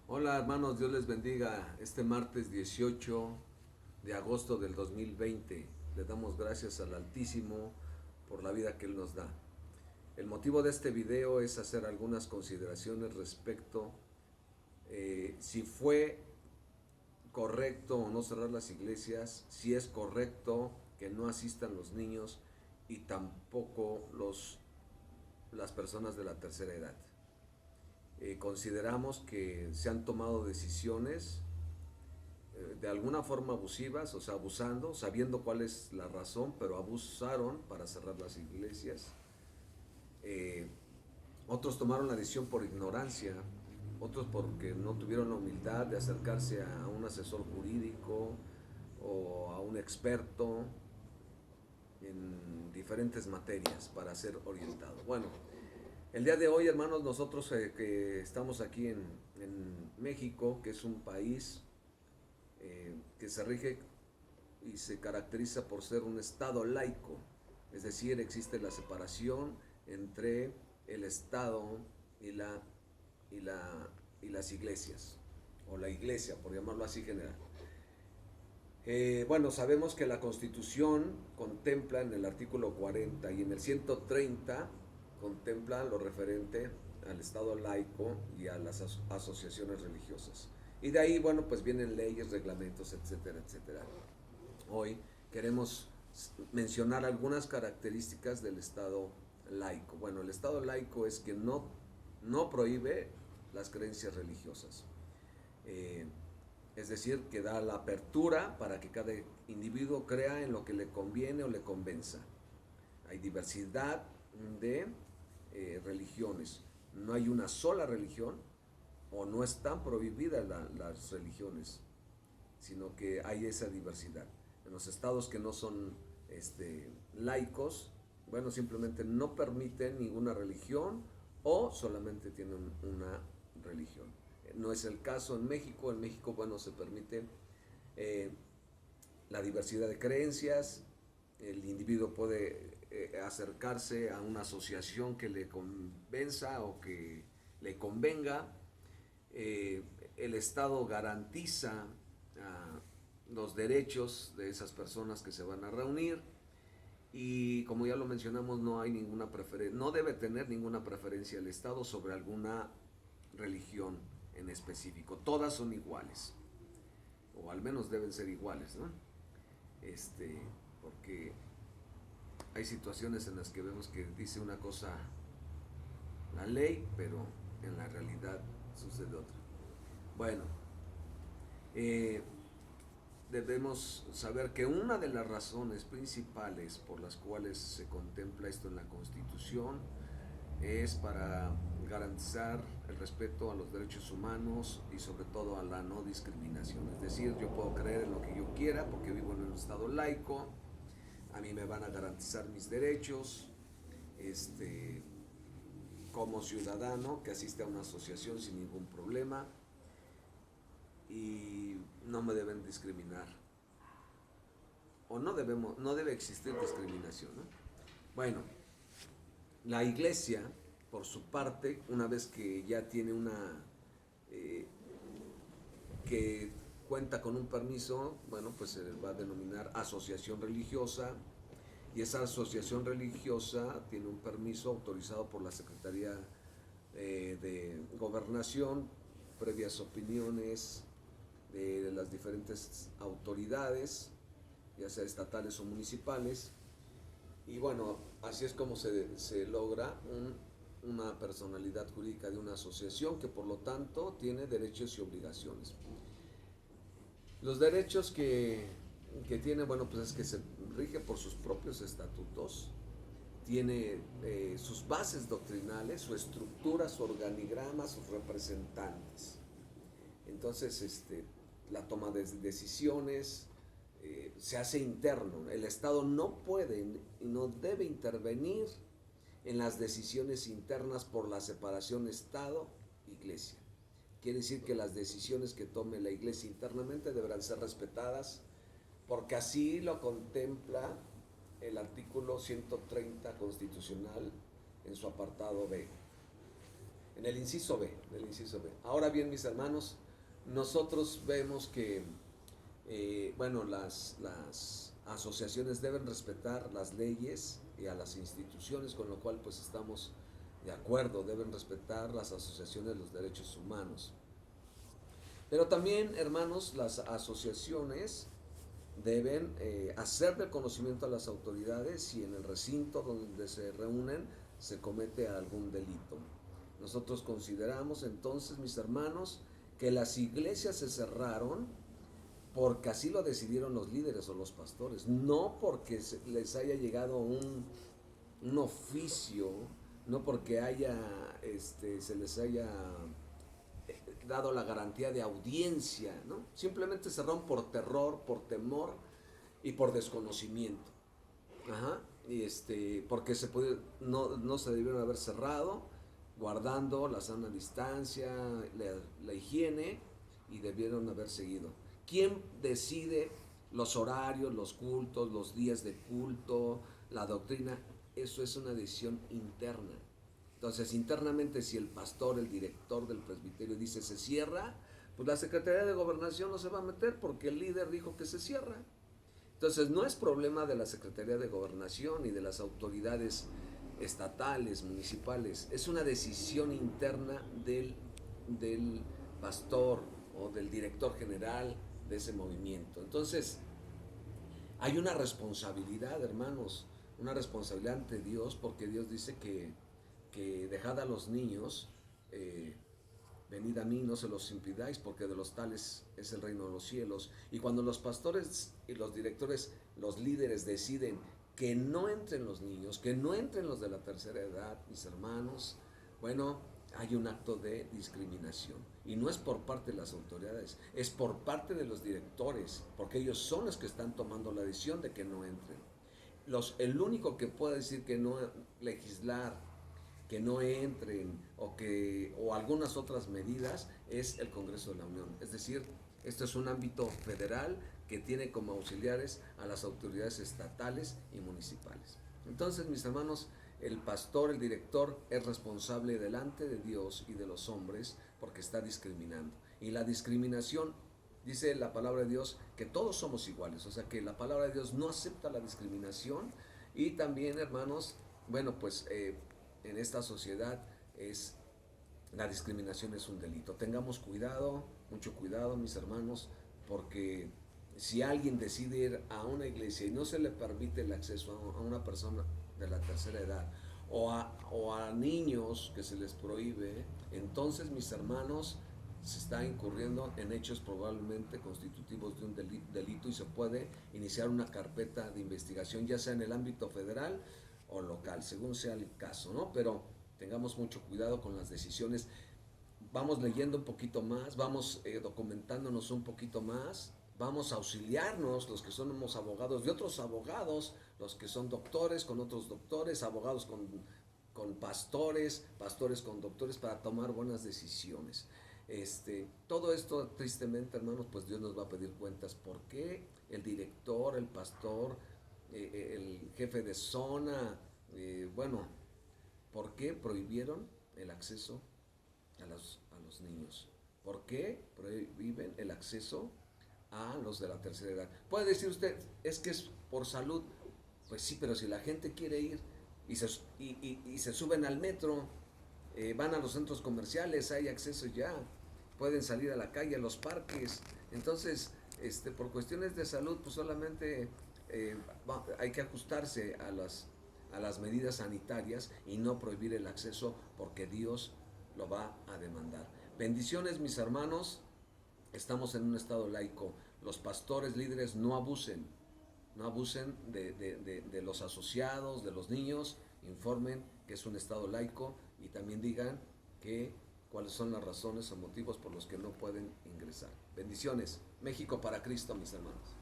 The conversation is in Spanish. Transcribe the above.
Hola hermanos, Dios les bendiga. Este martes 18 de agosto del 2020 le damos gracias al Altísimo por la vida que Él nos da. El motivo de este video es hacer algunas consideraciones respecto si fue correcto o no cerrar las iglesias, si es correcto que no asistan los niños y tampoco las personas de la tercera edad. Consideramos que se han tomado decisiones de alguna forma abusivas, o sea, abusando, sabiendo cuál es la razón, pero abusaron para cerrar las iglesias. Eh, Otros tomaron la decisión por ignorancia, otros porque no tuvieron la humildad de acercarse a un asesor jurídico o a un experto en diferentes materias para ser orientado. Bueno, el día de hoy, hermanos, nosotros que estamos aquí en México, que es un país que se rige y se caracteriza por ser un Estado laico, es decir, existe la separación entre el Estado y, la, y, la, y las iglesias, o la iglesia, por llamarlo así general. Bueno, sabemos que la Constitución contempla en el artículo 40 y en el 130 contempla lo referente al Estado laico y a las asociaciones religiosas. Y de ahí, bueno, pues vienen leyes, reglamentos, etcétera, etcétera. Hoy queremos mencionar algunas características del Estado laico. Bueno, el Estado laico es que no prohíbe las creencias religiosas. Eh, es decir, que da la apertura para que cada individuo crea en lo que le conviene o le convenza. Hay diversidad de religiones. No hay una sola religión o no están prohibidas las religiones, sino que hay esa diversidad. En los estados que no son laicos, bueno, simplemente no permiten ninguna religión o solamente tienen una religión. No es el caso en México. En México, bueno, se permite eh, la diversidad de creencias. El individuo puede acercarse a una asociación que le convenza o que le convenga. El Estado garantiza los derechos de esas personas que se van a reunir y como ya lo mencionamos, no hay ninguna preferencia, no debe tener ninguna preferencia el Estado sobre alguna religión en específico. Todas son iguales, o al menos deben ser iguales, ¿no? Porque hay situaciones en las que vemos que dice una cosa la ley, pero en la realidad sucede otra. Bueno, eh, debemos saber que una de las razones principales por las cuales se contempla esto en la Constitución es para garantizar el respeto a los derechos humanos y sobre todo a la no discriminación. Es decir, yo puedo creer en lo que yo quiera porque vivo en un estado laico, a mí me van a garantizar mis derechos, como ciudadano que asiste a una asociación sin ningún problema y no me deben discriminar o no debe existir discriminación, ¿no? Bueno, la iglesia, por su parte, una vez que ya tiene eh, que cuenta con un permiso, bueno, pues se va a denominar asociación religiosa y esa asociación religiosa tiene un permiso autorizado por la Secretaría de Gobernación, previas opiniones de las diferentes autoridades, ya sea estatales o municipales. Y bueno, así es como se logra una personalidad jurídica de una asociación que por lo tanto tiene derechos y obligaciones. Los derechos que tiene, bueno, pues es que se rige por sus propios estatutos, tiene sus bases doctrinales, su estructura, su organigrama, sus representantes. Entonces, la toma de decisiones se hace interno. El Estado no puede y no debe intervenir en las decisiones internas por la separación Estado-Iglesia. Quiere decir que las decisiones que tome la Iglesia internamente deberán ser respetadas porque así lo contempla el artículo 130 constitucional en su apartado B. En el inciso B, en el inciso B. Ahora bien, mis hermanos, nosotros vemos que, bueno, las asociaciones deben respetar las leyes y a las instituciones, con lo cual pues estamos de acuerdo, deben respetar las asociaciones los derechos humanos. Pero también, hermanos, las asociaciones deben hacer de conocimiento a las autoridades si en el recinto donde se reúnen se comete algún delito. Nosotros consideramos entonces, mis hermanos, que las iglesias se cerraron porque así lo decidieron los líderes o los pastores, no porque les haya llegado un oficio, no porque se les haya dado la garantía de audiencia, ¿no? Simplemente cerraron por terror, por temor y por desconocimiento. Ajá. Porque no se debieron haber cerrado, guardando la sana distancia, la higiene, y debieron haber seguido. ¿Quién decide los horarios, los cultos, los días de culto, la doctrina? Eso es una decisión interna. Entonces, internamente, si el pastor, el director del presbiterio dice se cierra, pues la Secretaría de Gobernación no se va a meter porque el líder dijo que se cierra. Entonces, no es problema de la Secretaría de Gobernación ni de las autoridades estatales, municipales. Es una decisión interna del pastor o del director general de ese movimiento. Entonces, hay una responsabilidad, hermanos, una responsabilidad ante Dios, porque Dios dice que dejad a los niños, venid a mí, no se los impidáis, porque de los tales es el reino de los cielos. Y cuando los pastores y los directores, los líderes deciden que no entren los niños, que no entren los de la tercera edad, mis hermanos, bueno, hay un acto de discriminación. Y no es por parte de las autoridades, es por parte de los directores, porque ellos son los que están tomando la decisión de que no entren. El único que puede decir que no, legislar, que no entren o algunas otras medidas es el Congreso de la Unión. Es decir, esto es un ámbito federal que tiene como auxiliares a las autoridades estatales y municipales. Entonces, mis hermanos, el pastor, el director, es responsable delante de Dios y de los hombres porque está discriminando. Y la discriminación, dice la palabra de Dios, que todos somos iguales. O sea que la palabra de Dios no acepta la discriminación. Y también, hermanos, bueno, pues en esta sociedad la discriminación es un delito. Tengamos cuidado, mucho cuidado, mis hermanos, porque si alguien decide ir a una iglesia y no se le permite el acceso a una persona de la tercera edad o a niños que se les prohíbe, entonces, mis hermanos, se está incurriendo en hechos probablemente constitutivos de un delito y se puede iniciar una carpeta de investigación, ya sea en el ámbito federal o local, según sea el caso, ¿no? Pero tengamos mucho cuidado con las decisiones. Vamos leyendo un poquito más, vamos documentándonos un poquito más, vamos a auxiliarnos, los que somos abogados de otros abogados, los que son doctores con otros doctores, abogados con pastores, pastores con doctores, para tomar buenas decisiones. Todo esto, tristemente, hermanos, pues Dios nos va a pedir cuentas. ¿Por qué el director, el pastor, el jefe de zona, bueno, por qué prohibieron el acceso a los niños? ¿Por qué prohíben el acceso a los de la tercera edad? Puede decir usted, es que es por salud. Pues sí, pero si la gente quiere ir y se suben al metro, van a los centros comerciales, hay acceso ya, pueden salir a la calle, a los parques. Entonces, por cuestiones de salud, pues solamente hay que ajustarse a las medidas sanitarias y no prohibir el acceso, porque Dios lo va a demandar. Bendiciones, mis hermanos. Estamos en un estado laico. Los pastores, líderes, no abusen de los asociados, de los niños. Informen que es un estado laico y también digan cuáles son las razones o motivos por los que no pueden ingresar. Bendiciones. México para Cristo, mis hermanos.